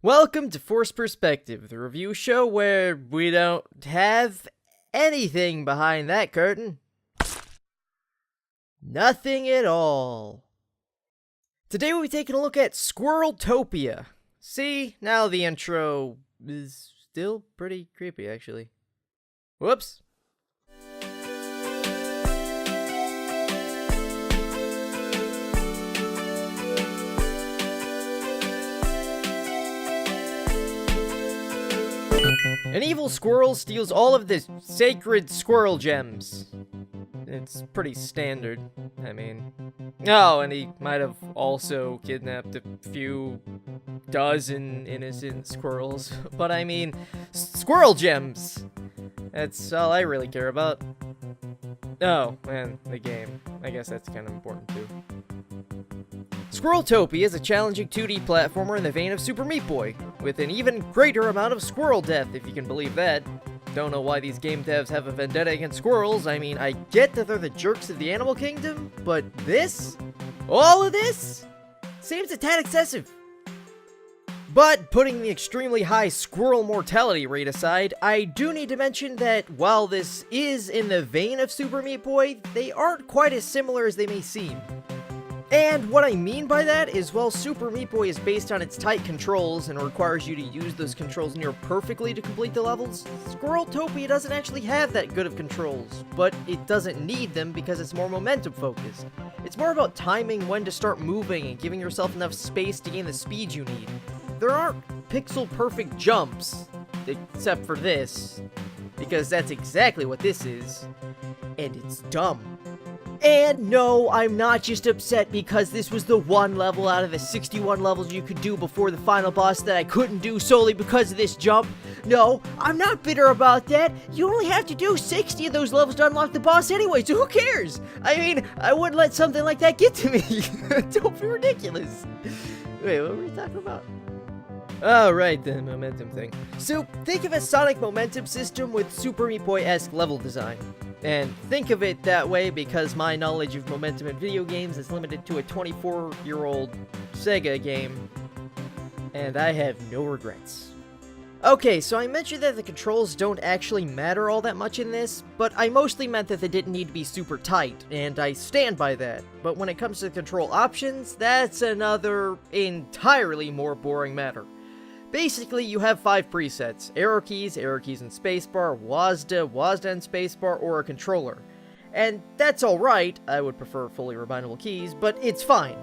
Welcome to Forced Perspective, the review show where we don't have anything behind that curtain. Nothing at all. Today we'll be taking a look at Squirreltopia. See, now the intro is still pretty creepy, actually. Whoops. An evil squirrel steals all of the sacred squirrel gems. It's pretty standard, I mean. Oh, and he might have also kidnapped a few dozen innocent squirrels. But I mean, squirrel gems! That's all I really care about. Oh, and the game. I guess that's kind of important too. Squirreltopia is a challenging 2D platformer in the vein of Super Meat Boy, with an even greater amount of squirrel death, if you can believe that. Don't know why these game devs have a vendetta against squirrels. I mean, I get that they're the jerks of the animal kingdom, but this? All of this? Seems a tad excessive. But putting the extremely high squirrel mortality rate aside, I do need to mention that while this is in the vein of Super Meat Boy, they aren't quite as similar as they may seem. And what I mean by that is, while Super Meat Boy is based on its tight controls and requires you to use those controls near perfectly to complete the levels, Squirreltopia doesn't actually have that good of controls, but it doesn't need them because it's more momentum focused. It's more about timing when to start moving and giving yourself enough space to gain the speed you need. There aren't pixel perfect jumps, except for this, because that's exactly what this is, and it's dumb. And no, I'm not just upset because this was the one level out of the 61 levels you could do before the final boss that I couldn't do solely because of this jump. No, I'm not bitter about that. You only have to do 60 of those levels to unlock the boss anyway, so who cares? I mean, I wouldn't let something like that get to me. Don't be ridiculous. Wait, what were we talking about? Oh, right, the momentum thing. So, think of a Sonic momentum system with Super Meat Boy-esque level design. And think of it that way because my knowledge of momentum in video games is limited to a 24-year-old Sega game, and I have no regrets. Okay, so I mentioned that the controls don't actually matter all that much in this, but I mostly meant that they didn't need to be super tight, and I stand by that. But when it comes to control options, that's another entirely more boring matter. Basically, you have 5 presets: arrow keys and spacebar, WASD and spacebar, or a controller. And that's alright, I would prefer fully rebindable keys, but it's fine.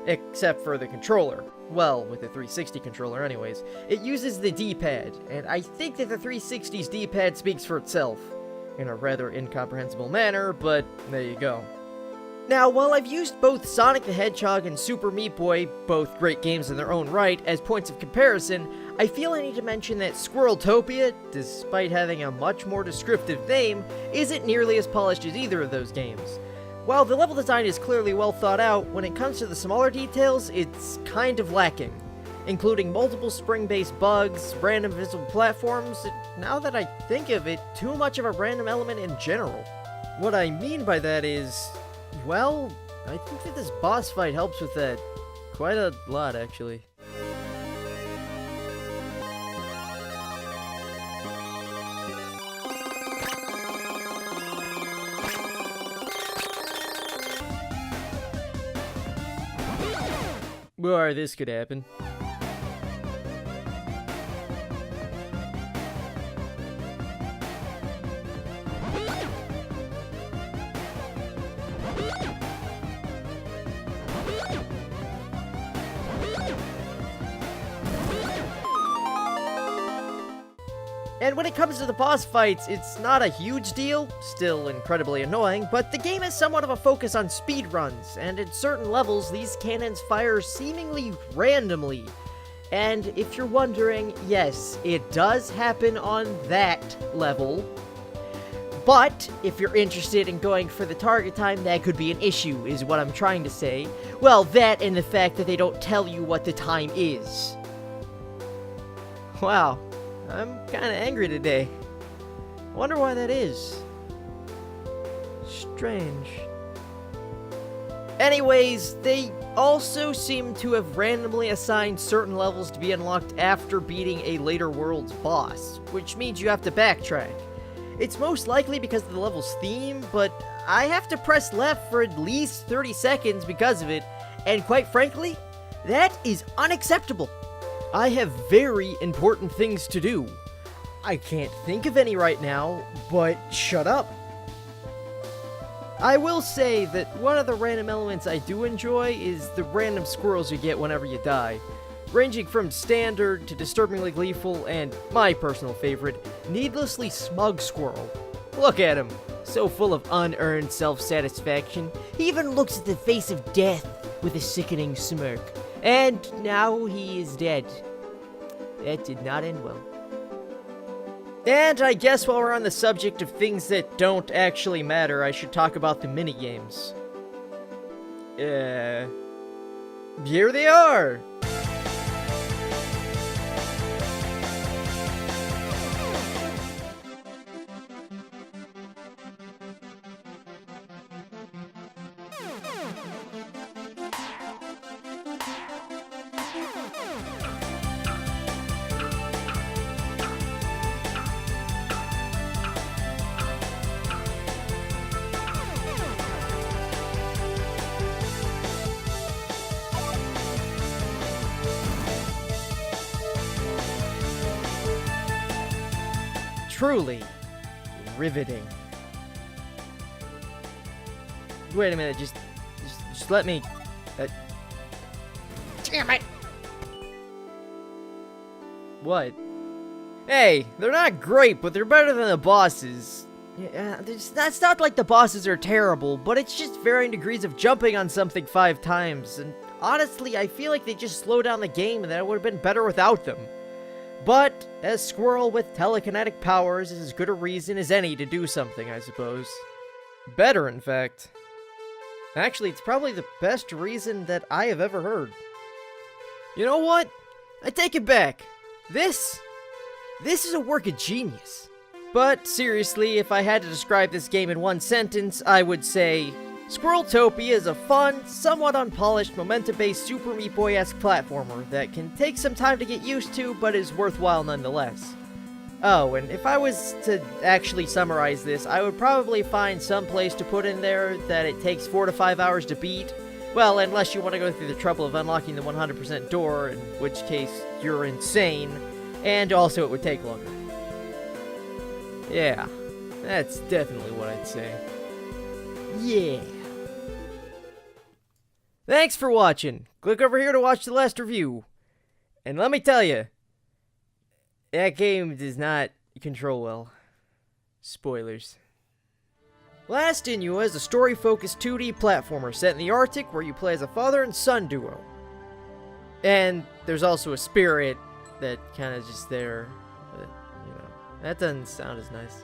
Except for the controller. Well, with the 360 controller anyways. It uses the D-pad, and I think that the 360's D-pad speaks for itself. In a rather incomprehensible manner, but there you go. Now, while I've used both Sonic the Hedgehog and Super Meat Boy, both great games in their own right, as points of comparison, I feel I need to mention that Squirreltopia, despite having a much more descriptive name, isn't nearly as polished as either of those games. While the level design is clearly well thought out, when it comes to the smaller details, it's kind of lacking, including multiple spring-based bugs, random visible platforms, and now that I think of it, too much of a random element in general. What I mean by that is, well, I think that this boss fight helps with that quite a lot, actually. Or this could happen. And when it comes to the boss fights, it's not a huge deal, still incredibly annoying, but the game has somewhat of a focus on speedruns, and in certain levels, these cannons fire seemingly randomly. And if you're wondering, yes, it does happen on that level. But if you're interested in going for the target time, that could be an issue, is what I'm trying to say. Well, that and the fact that they don't tell you what the time is. Wow. I'm kinda angry today. Wonder why that is. Strange. Anyways, they also seem to have randomly assigned certain levels to be unlocked after beating a later world's boss, which means you have to backtrack. It's most likely because of the level's theme, but I have to press left for at least 30 seconds because of it, and quite frankly, that is unacceptable. I have very important things to do. I can't think of any right now, but shut up. I will say that one of the random elements I do enjoy is the random squirrels you get whenever you die, ranging from standard to disturbingly gleeful and, my personal favorite, needlessly smug squirrel. Look at him, so full of unearned self-satisfaction, he even looks at the face of death with a sickening smirk. And now he is dead. That did not end well. And I guess while we're on the subject of things that don't actually matter, I should talk about the minigames. Here they are! Truly riveting. Wait a minute, just let me. Damn it! What? Hey, they're not great, but they're better than the bosses. Yeah, that's not like the bosses are terrible, but it's just varying degrees of jumping on something 5 times. And honestly, I feel like they just slow down the game, and that would have been better without them. But, as Squirrel with telekinetic powers is as good a reason as any to do something, I suppose. Better, in fact. Actually, it's probably the best reason that I have ever heard. You know what? I take it back. This is a work of genius. But, seriously, if I had to describe this game in one sentence, I would say, Squirreltopia is a fun, somewhat unpolished, momentum-based Super Meat Boy-esque platformer that can take some time to get used to, but is worthwhile nonetheless. Oh, and if I was to actually summarize this, I would probably find some place to put in there that it takes 4 to 5 hours to beat. Well, unless you want to go through the trouble of unlocking the 100% door, in which case you're insane, and also it would take longer. Yeah, that's definitely what I'd say. Yeah. Thanks for watching. Click over here to watch the last review. And let me tell you, that game does not control well. Spoilers. Last Inua is a story-focused 2D platformer set in the Arctic where you play as a father and son duo. And there's also a spirit that kind of just there, but, you know, that doesn't sound as nice.